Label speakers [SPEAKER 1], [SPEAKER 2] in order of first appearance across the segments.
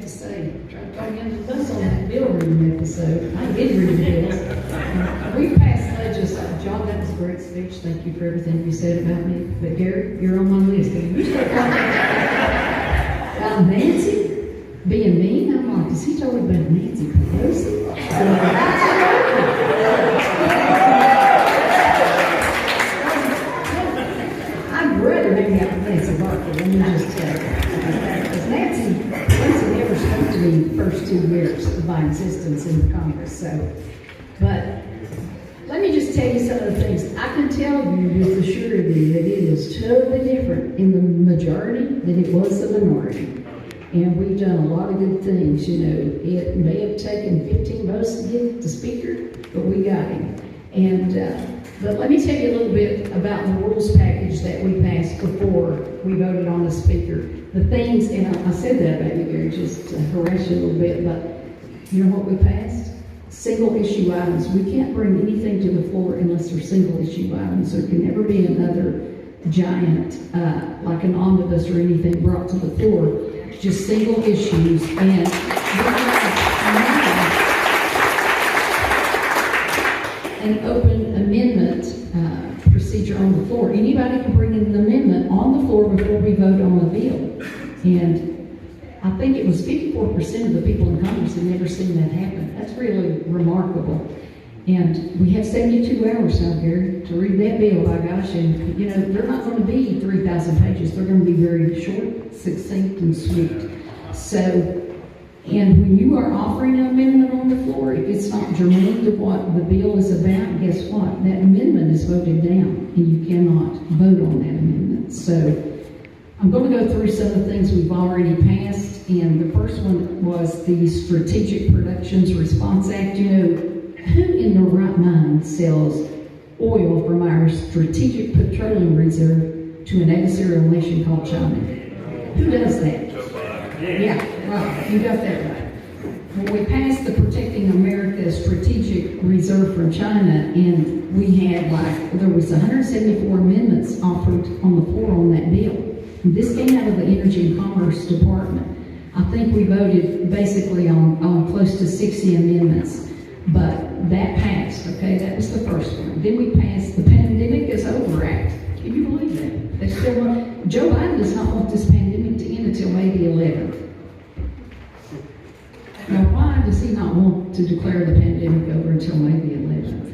[SPEAKER 1] have to say. Tried to talk you under the bus on that bill reading episode. I did read bills. We passed legislation. John, that was a great speech. Thank you for everything you said about me. But Gary, you're on my list. You start talking about Nancy being mean. I'm like, is he talking about Nancy Pelosi? I'd rather hang out with Nancy Barker. Let me just tell you. Because Nancy never spoke to me the first 2 years of my existence in Congress. So, but let me just tell you some of the things. I can tell you with surety that it is totally different in the majority than it was the minority. And we've done a lot of good things. You know, it may have taken 15 votes to get the speaker, but we got him. And but let me tell you a little bit about the rules package that we passed before we voted on the speaker. The things, and I said that about you, Gary, just to harass you a little bit, but you know what we passed? Single issue items. We can't bring anything to the floor unless they're single issue items. There can never be another giant, like an omnibus or anything brought to the floor. Just single issues, and an open amendment procedure on the floor. Anybody can bring in an amendment on the floor before we vote on the bill. And I think it was 54% of the people in Congress have never seen that happen. That's really remarkable. And we have 72 hours now, Gary, to read that bill, by gosh. And, you know, they're not going to be 3,000 pages. They're going to be very short, succinct, and sweet. So, and when you are offering an amendment on the floor, if it's not germane to what the bill is about, guess what? That amendment is voted down, and you cannot vote on that amendment. So, I'm going to go through some of the things we've already passed, and the first one was the Strategic Productions Response Act. You know, who in their right mind sells oil from our Strategic Petroleum Reserve to an adversarial nation called China? Who does that? Yeah, right. You got that right. Well, we passed the Protecting America Strategic Reserve from China, and we had there was 174 amendments offered on the floor on that bill. And this came out of the Energy and Commerce Department. I think we voted basically on close to 60 amendments. But that passed, okay? That was the first one. Then we passed the Pandemic is Over Act. Can you believe that? They still want, Joe Biden does not want this pandemic to end until May the 11th. Now, why does he not want to declare the pandemic over until May the 11th?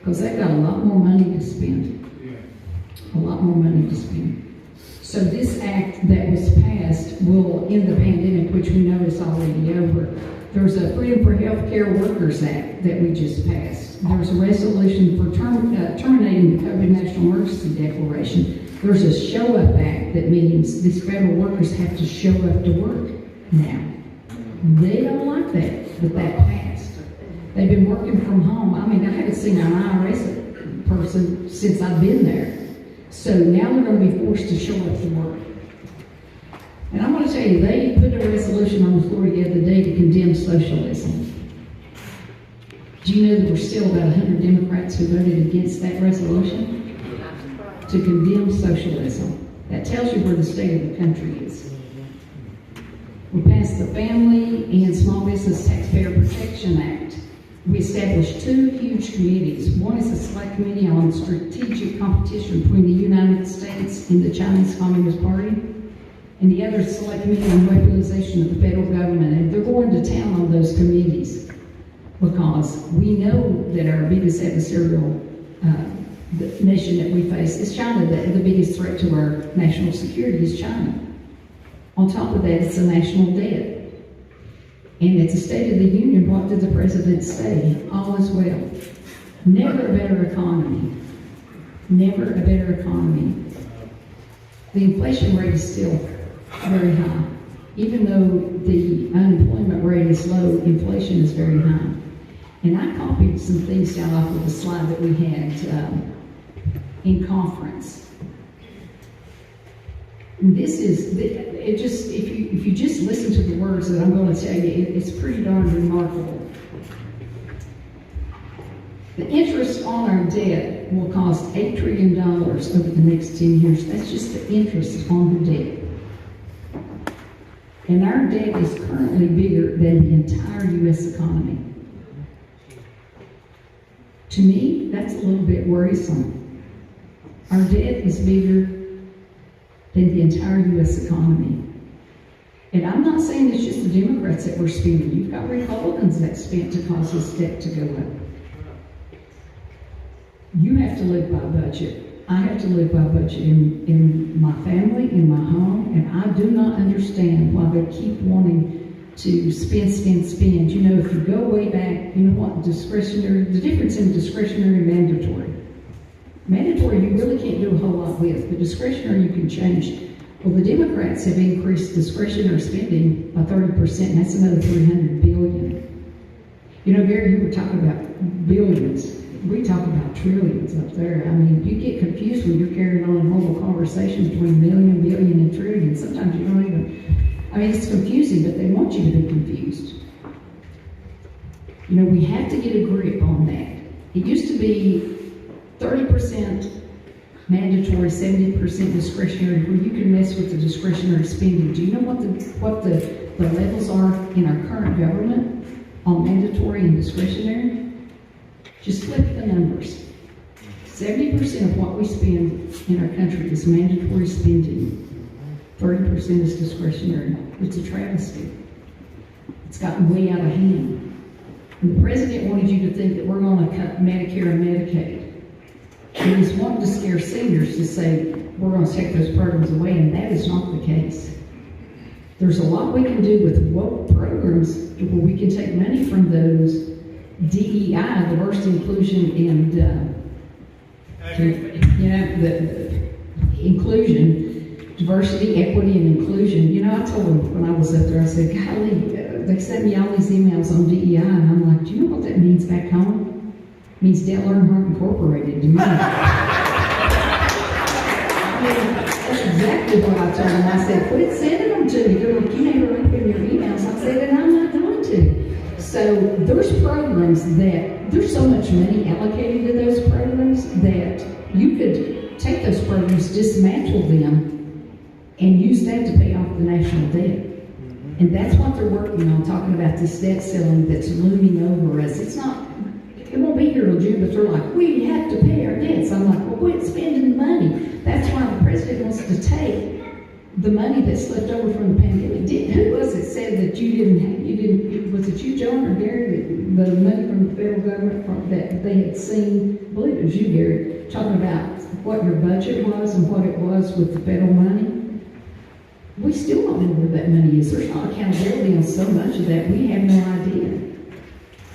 [SPEAKER 1] Because they've got a lot more money to spend. A lot more money to spend. So this act that was passed will end the pandemic, which we know is already over. There's a Freedom for Healthcare Workers Act that we just passed. There's a resolution for terminating the COVID National Emergency Declaration. There's a Show Up Act that means these federal workers have to show up to work now. They don't like that, but that passed. They've been working from home. I mean, I haven't seen an IRS person since I've been there. So now they're going to be forced to show up to work. And I want to tell you, they put a resolution on the floor the other day to condemn socialism. Do you know there were still about 100 Democrats who voted against that resolution? To condemn socialism. That tells you where the state of the country is. We passed the Family and Small Business Taxpayer Protection Act. We established 2 huge committees. One is the Select Committee on Strategic Competition between the United States and the Chinese Communist Party, and the other Select Committee on Weaponization of the federal government. And they're going to town on those committees because we know that our biggest adversarial nation that we face is China. The biggest threat to our national security is China. On top of that, it's the national debt. And at the State of the Union, what did the President say? All is well. Never a better economy. Never a better economy. The inflation rate is still very high. Even though the unemployment rate is low, inflation is very high. And I copied some things down off of the slide that we had in conference. And this is, it just, if you just listen to the words that I'm going to tell you, it's pretty darn remarkable. The interest on our debt will cost $8 trillion over the next 10 years. That's just the interest on the debt. And our debt is currently bigger than the entire U.S. economy. To me, that's a little bit worrisome. Our debt is bigger than the entire U.S. economy. And I'm not saying it's just the Democrats that were spending. You've got Republicans that spent to cause this debt to go up. You have to live by budget. I have to live by budget in my family, in my home, and I do not understand why they keep wanting to spend. You know, if you go way back, you know what, the difference in discretionary and mandatory. Mandatory, you really can't do a whole lot with, but discretionary, you can change. Well, the Democrats have increased discretionary spending by 30%, and that's another $300 billion. You know, Gary, you were talking about billions. We talk about trillions up there. I mean, you get confused when you're carrying on a whole conversation between million, billion, and trillion. Sometimes you don't even, I mean, it's confusing, but they want you to be confused. You know, we have to get a grip on that. It used to be 30% mandatory, 70% discretionary, where you can mess with the discretionary spending. Do you know what the levels are in our current government on mandatory and discretionary? Just flip the numbers. 70% of what we spend in our country is mandatory spending. 30% is discretionary. It's a travesty. It's gotten way out of hand. And the president wanted you to think that we're going to cut Medicare and Medicaid. And he's wanting to scare seniors to say, we're going to take those programs away, and that is not the case. There's a lot we can do with woke programs where we can take money from those DEI, diversity, inclusion, and the inclusion, diversity, equity, and inclusion. You know, I told them when I was up there, I said, golly, they sent me all these emails on DEI, and I'm like, do you know what that means back home? It means Dale Earnhardt Incorporated to me. I mean, that's exactly what I told them. I said, quit sending them to me. They're like, you never open your emails. I said, and I'm not going to. So there's programs there's so much money allocated to those programs that you could take those programs, dismantle them, and use that to pay off the national debt. And that's what they're working on, talking about this debt ceiling that's looming over us. It won't be here till June, but they're like, we have to pay our debts. I'm like, well, quit spending the money. That's why the president wants to take the money that's left over from the pandemic. Who was it said that was it you, John, or Gary, that the money from the federal government that they had seen, I believe it was you, Gary, talking about what your budget was and what it was with the federal money? We still don't know where that money is. There's not accountability on so much of that. We have no idea.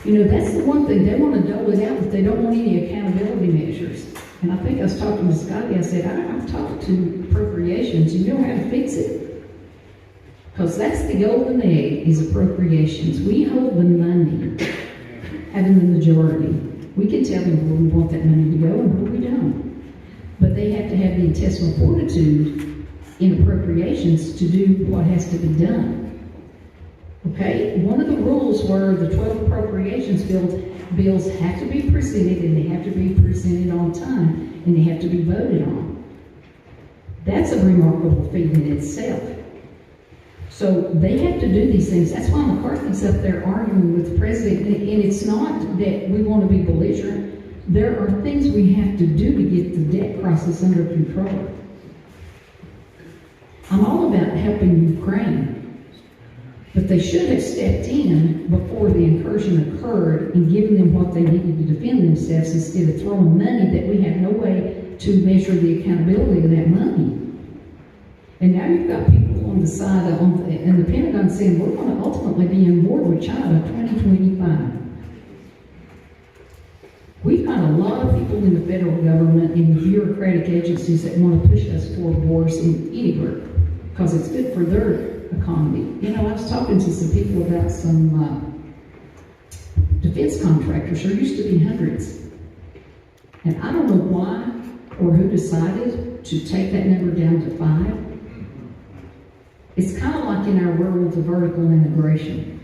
[SPEAKER 1] You know, that's the one thing. They want to dole it out, but they don't want any accountability measures. And I think I was talking to Scotty, I said, I've talked to appropriations, you know how to fix it. Because that's the golden egg, is appropriations. We hold the money, having the majority. We can tell them where we want that money to go and where we don't. But they have to have the intestinal fortitude in appropriations to do what has to be done. Okay? One of the rules were the 12 appropriations bills have to be presented, and they have to be presented on time, and they have to be voted on. That's a remarkable feat in itself. So they have to do these things. That's why McCarthy's up there arguing with the president, and it's not that we want to be belligerent. There are things we have to do to get the debt crisis under control. I'm all about helping Ukraine, but they should have stepped in before the incursion occurred and given them what they needed to defend themselves instead of throwing money that we have no way to measure the accountability of that money. And now you've got people on the side and the Pentagon saying we're going to ultimately be in war with China 2025. We've got a lot of people in the federal government and the bureaucratic agencies that want to push us toward wars anywhere because it's good for their economy. You know, I was talking to some people about some defense contractors. There used to be hundreds. And I don't know why or who decided to take that number down to 5. It's kind of like in our world of vertical integration.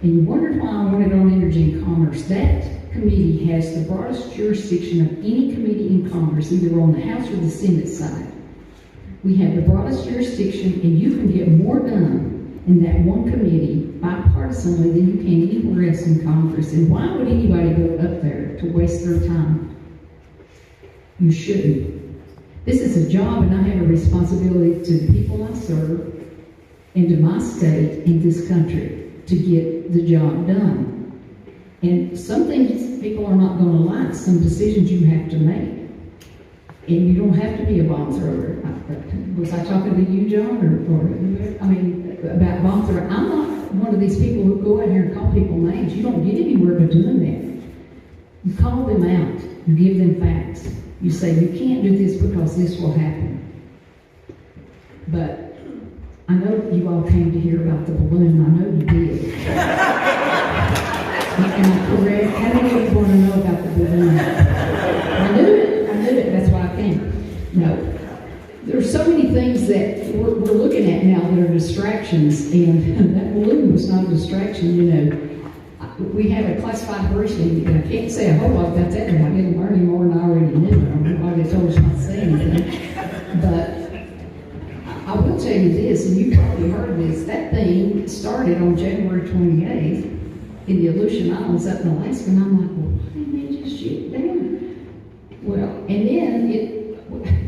[SPEAKER 1] And you wondered why I wanted on energy and commerce. That committee has the broadest jurisdiction of any committee in Congress, either on the House or the Senate side. We have the broadest jurisdiction, and you can get more done in that one committee bipartisanly than you can anywhere else in Congress. And why would anybody go up there to waste their time? You shouldn't. This is a job, and I have a responsibility to the people I serve and to my state and this country to get the job done. And some things people are not going to like, some decisions you have to make. And you don't have to be a bomb thrower. Was I talking to you, John, or I mean, about bomb thrower? I'm not one of these people who go out here and call people names. You don't get anywhere by doing that. You call them out. You give them facts. You say, you can't do this because this will happen. But I know you all came to hear about the balloon. I know you did. Am I correct? How many of you want to know about the balloon? I knew it. That's why I came. No. There's so many things that we're looking at now that are distractions, and that balloon was not a distraction, you know. We have a classified briefing, and I can't say a whole lot about that, and I didn't learn any more than I already knew. I don't know why they told us not to say anything. But I will tell you this, and you probably heard this, that thing started on January 28th in the Aleutian Islands up in Alaska, and I'm like, well, why didn't they just shoot it down? Well, and then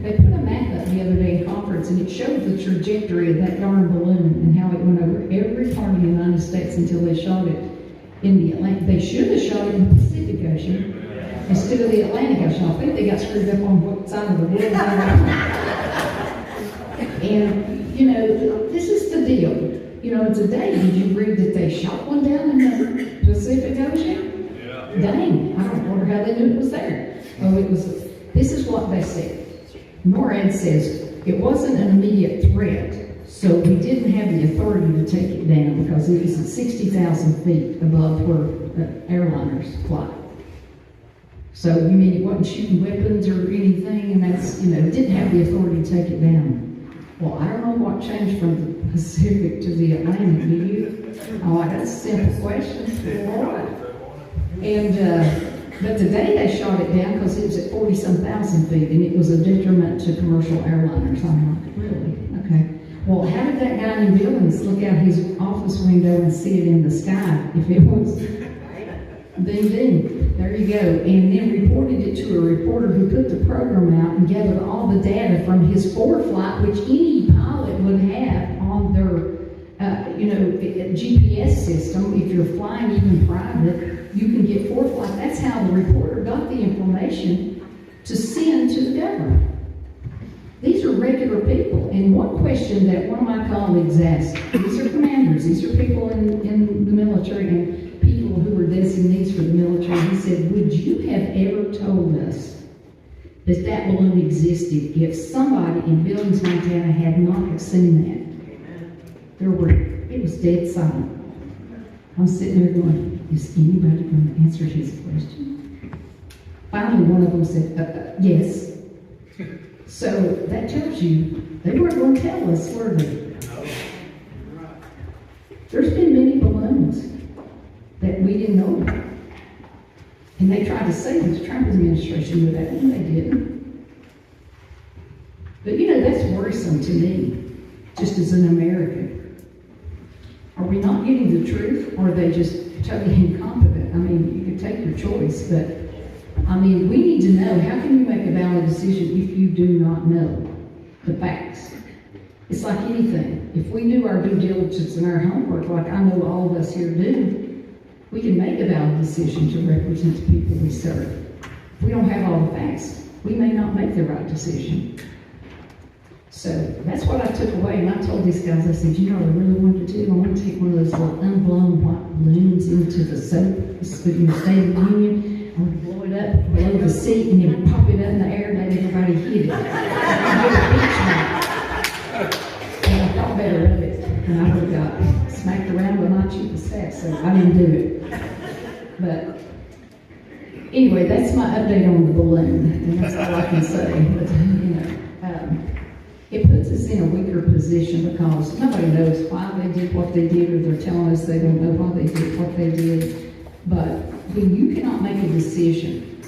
[SPEAKER 1] they put a map up the other day in conference, and it showed the trajectory of that darn balloon and how it went over every part of the United States until they shot it in the Atlantic. They should have shot it in the Pacific Ocean instead of the Atlantic Ocean. I think they got screwed up on what side of the world they were on. And, you know, this is the deal. You know, today, did you read that they shot one down in the Pacific Ocean? Yeah. Dang, I don't wonder how they knew it was there. Oh, this is what they said. NORAD says it wasn't an immediate threat, so we didn't have the authority to take it down because it was at 60,000 feet above where airliners fly. So you mean it wasn't shooting weapons or anything, and that's, you know, didn't have the authority to take it down. Well, I don't know what changed from the Pacific to the Atlantic, do you? Oh, that's a simple question. All right. And, but today they shot it down because it was at 40-some thousand feet, and it was a detriment to commercial airliners. I'm like, really? Okay. Well, how did that guy in Billings look out his office window and see it in the sky if it was ding ding? There you go. And then reported it to a reporter who put the program out and gathered all the data from his forward flight, which any pilot would have on their GPS system. If you're flying even private, you can get forward flight. That's how the reporter got the information to send to the government. These are regular people. And one question that one of my colleagues asked, these are commanders, these are people in the military and people who were designees for the military. He said, would you have ever told us that that balloon existed if somebody in Billings, Montana had not have seen that? It was dead silent. I'm sitting there going, is anybody going to answer his question? Finally, one of them said, yes. So that tells you they weren't going to tell us, were they? There's been many balloons that we didn't know about. And they tried to say the Trump administration knew that, and they didn't. But you know, that's worrisome to me, just as an American. Are we not getting the truth, or are they just totally incompetent? I mean, you could take your choice, but I mean, we need to know, how can you make a valid decision if you do not know the facts? It's like anything. If we do our due diligence and our homework, like I know all of us here do, we can make a valid decision to represent the people we serve. If we don't have all the facts, we may not make the right decision. So that's what I took away, and I told these guys, I said, you know what I really wanted to do? I want to take one of those little unblown white balloons into the soap, State of the Union. I want to blow it up below the seat and then pop it up in the air and let everybody hit it. And I thought better of it, and I would have got smacked around but not cheap as that, so I didn't do it. But anyway, that's my update on the balloon, and that's all I can say. But, you know, it puts us in a weaker position because nobody knows why they did what they did, or they're telling us they don't know why they did what they did. But when you cannot make a decision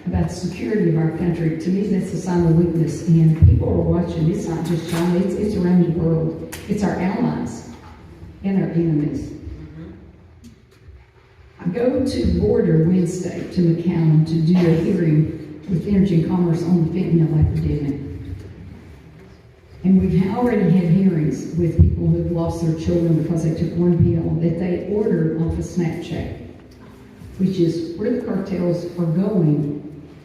[SPEAKER 1] about the security of our country, to me that's a sign of weakness. And people are watching. It's not just China, it's around the world. It's our allies and our enemies. I go to the border Wednesday to McAllen to do a hearing with Energy and Commerce on the fentanyl epidemic. And we've already had hearings with people who've lost their children because they took one pill that they ordered off of Snapchat, which is where the cartels are going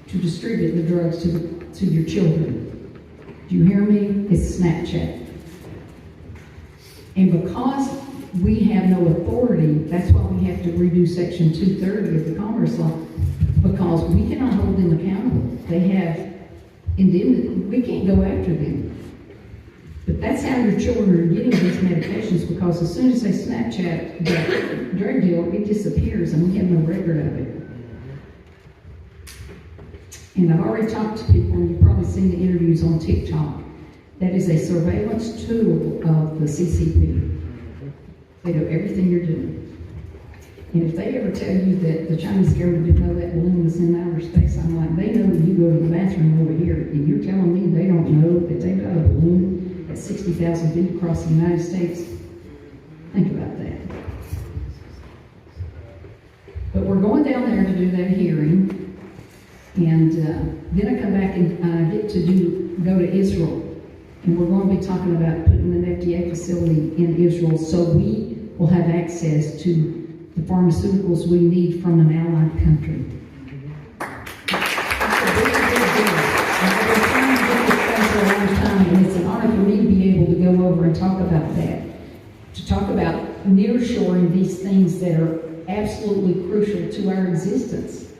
[SPEAKER 1] to distribute the drugs to your children. Do you hear me? It's Snapchat. And because we have no authority, that's why we have to redo Section 230 of the Commerce Law, because we cannot hold them accountable. They have indemnity. We can't go after them. But that's how your children are getting these medications, because as soon as they Snapchat the drug deal, it disappears and we have no record of it. And I've already talked to people, and you've probably seen the interviews on TikTok. That is a surveillance tool of the CCP. They know everything you're doing. And if they ever tell you that the Chinese government didn't know that balloon was in outer space, I'm like, they know when you go to the bathroom over here, and you're telling me they don't know that they've got a balloon at 60,000 feet across the United States? Think about that. But we're going down there to do that hearing, and then I come back and get to go to Israel. And we're going to be talking about putting an FDA facility in Israel so we will have access to the pharmaceuticals we need from an allied country. It's a big, big deal. And I've been trying to get this done for a long time, and it's an honor for me to be able to go over and talk about that. To talk about nearshoring these things that are absolutely crucial to our existence.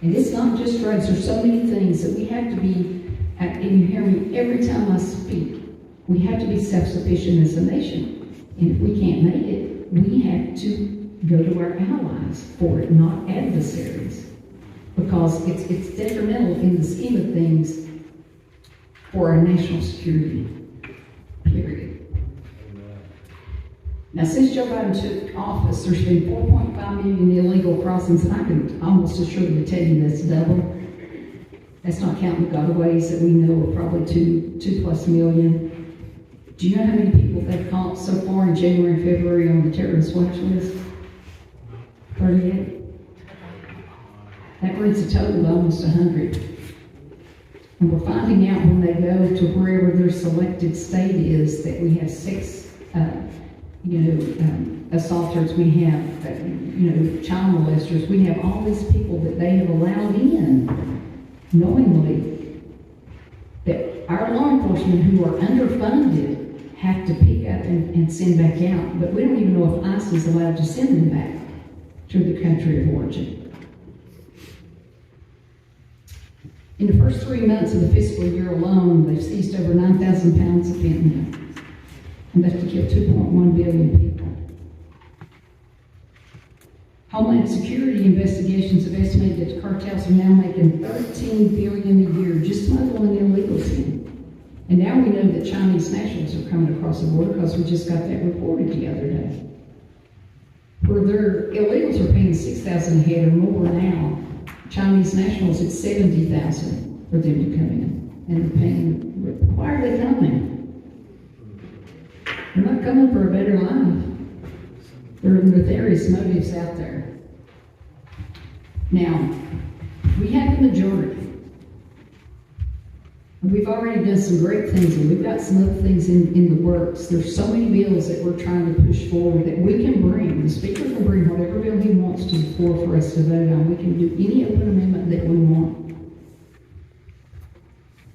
[SPEAKER 1] And it's not just drugs. There's so many things that we have to be, and you hear me every time I speak, we have to be self-sufficient as a nation. And if we can't make it, we have to go to our allies for it, not adversaries. Because it's detrimental in the scheme of things for our national security, period. Now, since Joe Biden took office, there's been 4.5 million illegal crossings, and I can almost assuredly tell you that's double. That's not counting the gotaways that we know are probably two plus million. Do you know how many people they've caught so far in January and February on the terrorist watch list? 38. That brings the total to almost 100. And we're finding out when they go to wherever their selected state is that we have sex, assaulters, we have, child molesters, we have all these people that they have allowed in knowingly, that our law enforcement who are underfunded have to pick up and send back out. But we don't even know if ICE is allowed to send them back to the country of origin. In the first 3 months of the fiscal year alone, they've seized over 9,000 pounds of fentanyl, and that's to kill 2.1 billion people. Homeland Security investigations have estimated that the cartels are now making $13 billion a year just smuggling illegals in. And now we know that Chinese nationals are coming across the border because we just got that reported the other day. Where their illegals are paying $6,000 a head or more now, Chinese nationals, it's $70,000 for them to come in. And they're paying, why are they coming? They're not coming for a better life. There are nefarious motives out there. Now, we have the majority. We've already done some great things, and we've got some other things in the works. There's so many bills that we're trying to push forward that we can bring. The Speaker can bring whatever bill he wants to the floor for us to vote on. We can do any open amendment that we want.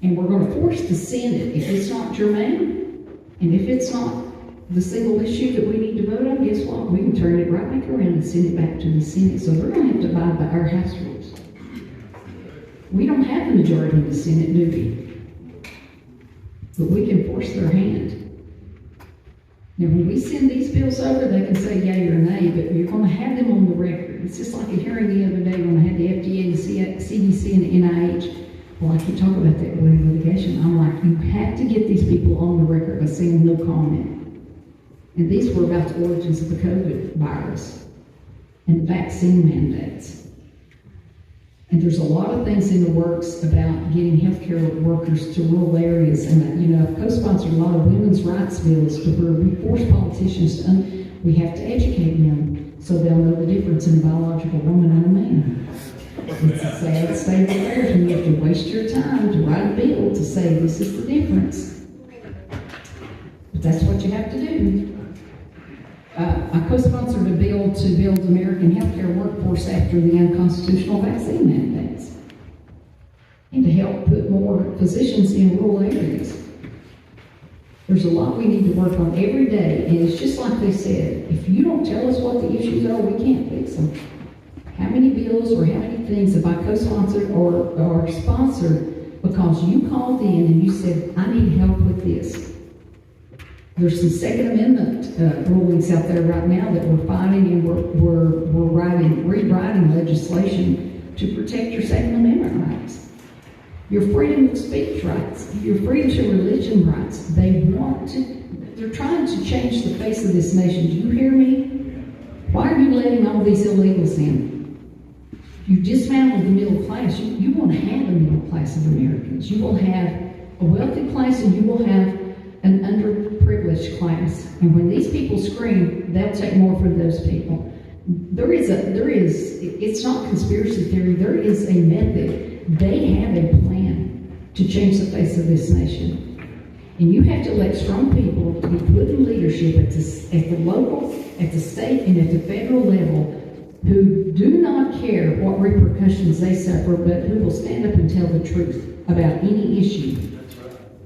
[SPEAKER 1] And we're going to force the Senate, if it's not germane, and if it's not the single issue that we need to vote on, guess what? We can turn it right back around and send it back to the Senate. So they're going to have to abide by our House rules. We don't have the majority in the Senate, do we? But we can force their hand. Now, when we send these bills over, they can say yay or nay, but you're going to have them on the record. It's just like a hearing the other day when I had the FDA, the CDC, and the NIH. Well, I keep talking about that in litigation. I'm like, you have to get these people on the record by saying no comment. And these were about the origins of the COVID virus and vaccine mandates. And there's a lot of things in the works about getting healthcare workers to rural areas. And, you know, I've co-sponsored a lot of women's rights bills to where we force politicians to, we have to educate them so they'll know the difference in a biological woman and a man. It's a sad state of affairs, and you have to waste your time to write a bill to say this is the difference. But that's what you have to do. I co-sponsored a bill to build American healthcare workforce after the unconstitutional vaccine mandates, and to help put more physicians in rural areas. There's a lot we need to work on every day, and it's just like they said, if you don't tell us what the issues are, we can't fix them. How many bills or how many things have I co-sponsored or sponsored because you called in and you said, I need help with this? There's some Second Amendment rulings out there right now that we're fighting, and we're rewriting legislation to protect your Second Amendment rights, your freedom of speech rights, your freedom to religion rights. They're trying to change the face of this nation. Do you hear me? Why are you letting all these illegals in? You dismantle the middle class. You won't have a middle class of Americans. You will have a wealthy class, and you will have an underprivileged class. And when these people scream, they'll take more from those people. It's not conspiracy theory. There is a method. They have a plan to change the face of this nation. And you have to let strong people be put in leadership at the local, at the state, and at the federal level who do not care what repercussions they suffer, but who will stand up and tell the truth about any issue.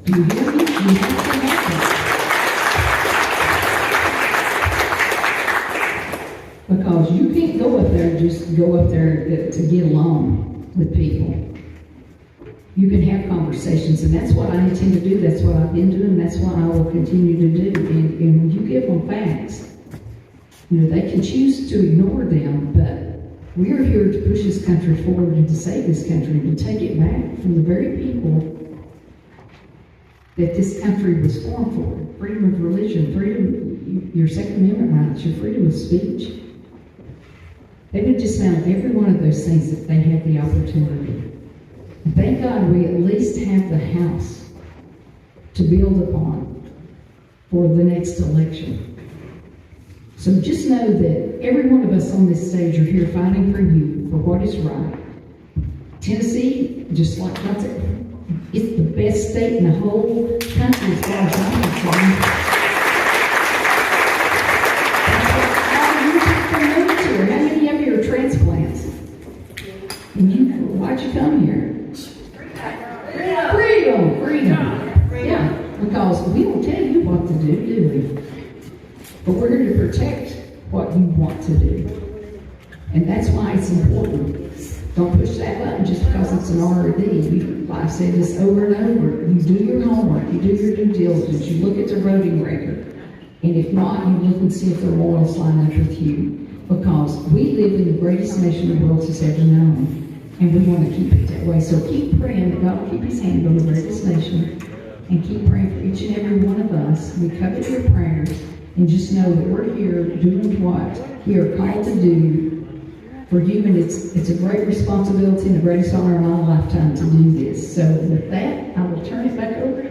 [SPEAKER 1] Do you hear me? You have to have that. Because you can't go up there and just go up there to get along with people. You can have conversations, and that's what I intend to do. That's what I've been doing. That's what I will continue to do. And when you give them facts, you know, they can choose to ignore them, but we are here to push this country forward and to save this country and to take it back from the very people that this country was formed for. Freedom of religion, freedom, your Second Amendment rights, your freedom of speech. They would dismantle every one of those things if they had the opportunity. And thank God we at least have the House to build upon for the next election. So just know that every one of us on this stage are here fighting for you, for what is right. Tennessee, just like I said, it's the best state in the whole country as far as I'm concerned. How many of you are transplants? And why'd you come here? Freedom. Yeah, because we don't tell you what to do we? But we're here to protect what you want to do. And that's why it's important. Don't push that button just because it's an RD. I've said this over and over. You do your homework, you do your due diligence, you look at the voting record. And if not, you look and see if the royals line up with you. Because we live in the greatest nation the world has ever known. And we want to keep it that way. So keep praying that God will keep his hand on the greatest nation. And keep praying for each and every one of us. We covet your prayers. And just know that we're here doing what we are called to do for you. And it's a great responsibility and the greatest honor of my lifetime to do this. So with that, I will turn it back over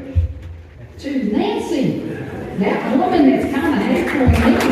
[SPEAKER 1] to Nancy. That woman that's kind of hateful.